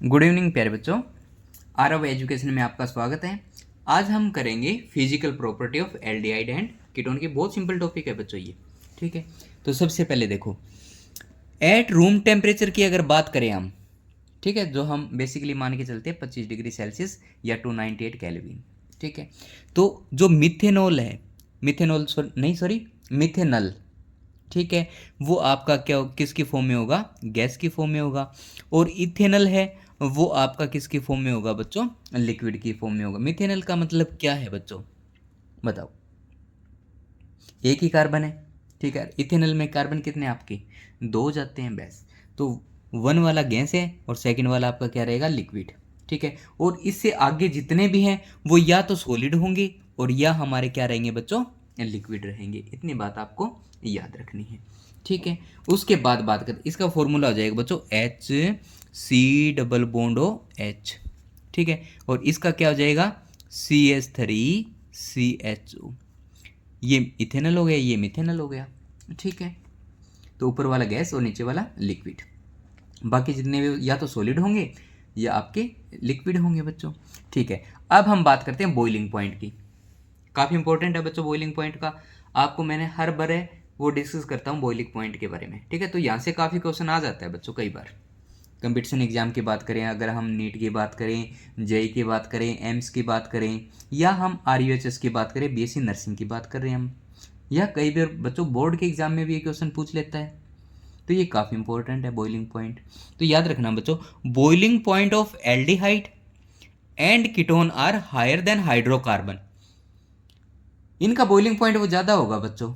Good evening प्यारे बच्चों, Aarav education में आपका स्वागत है। आज हम करेंगे physical property of aldehyde and ketone की। बहुत सिंपल टॉपिक है बच्चों ये, ठीक है। तो सबसे पहले देखो, एट रूम टेम्परेचर की अगर बात करें हम, ठीक है, जो हम बेसिकली मान के चलते हैं 25 डिग्री सेल्सियस या 298 केल्विन, ठीक है। तो जो मिथेनॉल है, मिथेनल, ठीक है, वो आपका क्या किसकी फॉर्म में होगा? गैस की फॉर्म में होगा। और इथेनल है वो आपका किसकी फॉर्म में होगा बच्चों? लिक्विड की फॉर्म में होगा। मिथेनल का मतलब क्या है बच्चों, बताओ? एक ही कार्बन है, ठीक है। इथेनल में कार्बन कितने आपके? दो जाते हैं बस। तो वन वाला गैस है और सेकंड वाला आपका क्या रहेगा? लिक्विड, ठीक है। और इससे आगे जितने भी हैं वो या तो सॉलिड होंगे और या हमारे क्या रहेंगे बच्चों? लिक्विड रहेंगे। इतनी बात आपको याद रखनी है, ठीक है। उसके बाद बात करते, इसका फॉर्मूला हो जाएगा बच्चों HC डबल बॉन्ड OH, ठीक है। और इसका क्या हो जाएगा? CH3CHO। ये इथेनल हो गया, ये मिथेनल हो गया, ठीक है। तो ऊपर वाला गैस और नीचे वाला लिक्विड, बाकी जितने भी या तो सॉलिड होंगे या आपके लिक्विड होंगे बच्चों, ठीक है। अब हम बात करते हैं बॉइलिंग पॉइंट की। काफ़ी इंपॉर्टेंट है बच्चों बॉइलिंग पॉइंट का। आपको मैंने हर बार वो डिस्कस करता हूँ बॉइलिंग पॉइंट के बारे में, ठीक है। तो यहाँ से काफ़ी क्वेश्चन आ जाता है बच्चों कई बार। कंपटीशन एग्जाम की बात करें, अगर हम नीट की बात करें, जेई की बात करें, एम्स की बात करें, या हम RUHS की बात करें, BSc नर्सिंग की बात कर रहे हैं हम, या कई बार बच्चों बोर्ड के एग्जाम में भी ये क्वेश्चन पूछ लेता है। तो ये काफ़ी इंपॉर्टेंट है बॉइलिंग पॉइंट। तो याद रखना बच्चों, boiling point of aldehyde and ketone are higher than hydrocarbon. इनका बॉइलिंग पॉइंट वो ज़्यादा होगा बच्चों।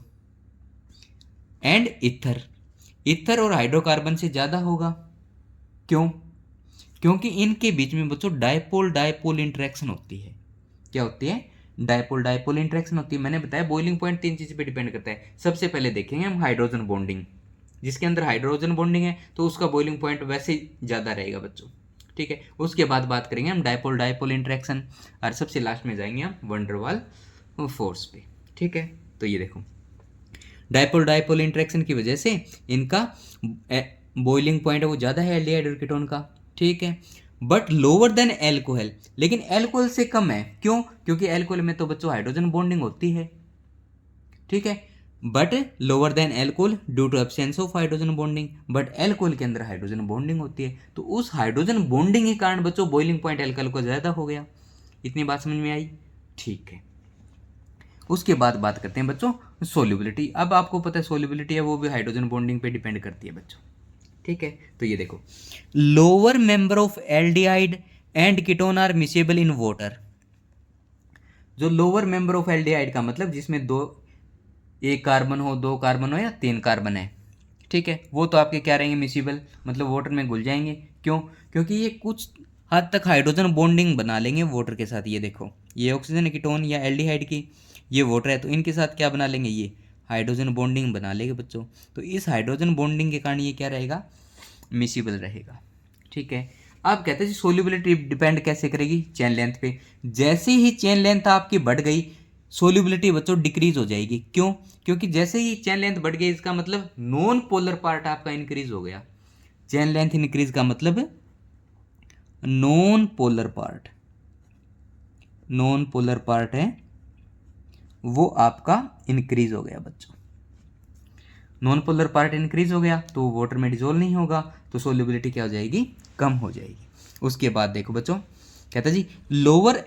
एंड इथर और हाइड्रोकार्बन से ज़्यादा होगा। क्यों? क्योंकि इनके बीच में बच्चों डायपोल डायपोल इंटरेक्शन होती है। क्या होती है? डायपोल डायपोल इंटरेक्शन होती है। मैंने बताया बॉइलिंग पॉइंट तीन चीज़ पे डिपेंड करता है। सबसे पहले देखेंगे हम हाइड्रोजन बॉन्डिंग। जिसके अंदर हाइड्रोजन बॉन्डिंग है तो उसका बॉइलिंग पॉइंट वैसे ही ज़्यादा रहेगा बच्चों, ठीक है। उसके बाद बात करेंगे हम डायपोल डायपोल इंटरेक्शन, और सबसे लास्ट में जाएंगे हम वंडरवाल फोर्स पे, ठीक है। तो ये देखो, डायपोल डायपोल इंटरेक्शन की वजह से इनका बॉइलिंग पॉइंट है वो ज़्यादा है एल्डिहाइड और कीटोन का, ठीक है। बट लोअर देन एल्कोहल, लेकिन एल्कोहल से कम है। क्यों? क्योंकि एल्कोहल में तो बच्चों हाइड्रोजन बॉन्डिंग होती है, ठीक है। But lower than alcohol due to absence of hydrogen bonding. But alcohol के अंदर हाइड्रोजन बॉन्डिंग होती है, तो उस हाइड्रोजन बॉन्डिंग के कारण बच्चों बॉइलिंग पॉइंट एल्कोहल को ज़्यादा हो गया। इतनी बात समझ में आई? ठीक है। उसके बाद बात करते हैं बच्चों सोल्यूबिलिटी। अब आपको पता है सोल्यूबिलिटी है वो भी हाइड्रोजन बॉन्डिंग पे डिपेंड करती है बच्चों, ठीक है। तो ये देखो, lower member of aldehyde and ketone are miscible in water. जो लोअर मेंबर ऑफ एल्डिहाइड का मतलब जिसमें दो, एक कार्बन हो, दो कार्बन हो, या तीन कार्बन है, ठीक है, वो तो आपके क्या रहेंगे? मिसिबल, मतलब वाटर में घुल जाएंगे। क्यों? क्योंकि ये कुछ हद तक हाइड्रोजन बॉन्डिंग बना लेंगे वाटर के साथ। ये देखो, ये ऑक्सीजन कीटोन या एल्डिहाइड की, ये वाटर है, तो इनके साथ क्या बना लेंगे? ये हाइड्रोजन बॉन्डिंग बना लेंगे बच्चों। तो इस हाइड्रोजन बॉन्डिंग के कारण ये क्या रहेगा? मिसिबल रहेगा, ठीक है। आप कहते हैं सोल्यूबिलिटी डिपेंड कैसे करेगी? चेन लेंथ पे। जैसे ही चेन लेंथ आपकी बढ़ गई, सोल्यूबिलिटी बच्चों डिक्रीज हो जाएगी। क्यों? क्योंकि जैसे ही चेन लेंथ बढ़ गई, इसका मतलब नॉन पोलर पार्ट आपका इंक्रीज हो गया। चेन लेंथ इंक्रीज का मतलब नॉन पोलर पार्ट है वो आपका इंक्रीज हो गया बच्चों। नॉन पोलर पार्ट इंक्रीज हो गया तो वाटर में डिजोल्व नहीं होगा, तो सोल्यूबिलिटी क्या हो जाएगी? कम हो जाएगी। उसके बाद देखो बच्चों, कहता जी lower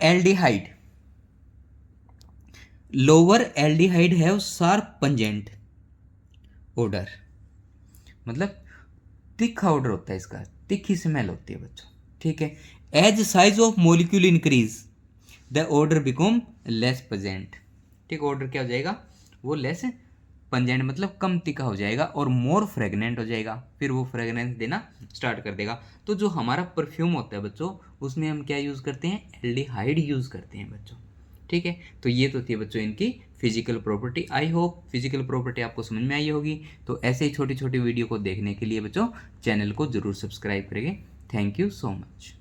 aldehyde have sharp pungent odour, मतलब तिखा ऑर्डर होता है इसका, तिखी स्मेल होती है बच्चों, ठीक है। As size of molecule increase the order become less present, ठीक। ऑर्डर क्या हो जाएगा? वो लेस पंजेंट मतलब कम तीखा हो जाएगा और मोर फ्रेगनेंट हो जाएगा। फिर वो फ्रेगनेंस देना स्टार्ट कर देगा। तो जो हमारा परफ्यूम होता है बच्चों, उसमें हम क्या यूज़ करते हैं? एल्डिहाइड यूज़ करते हैं बच्चों, ठीक है। तो ये तो थी बच्चों इनकी physical property. I hope physical property आपको समझ में आई होगी। तो ऐसे ही छोटी छोटी वीडियो को देखने के लिए बच्चों चैनल को जरूर सब्सक्राइब करेंगे। Thank you so much.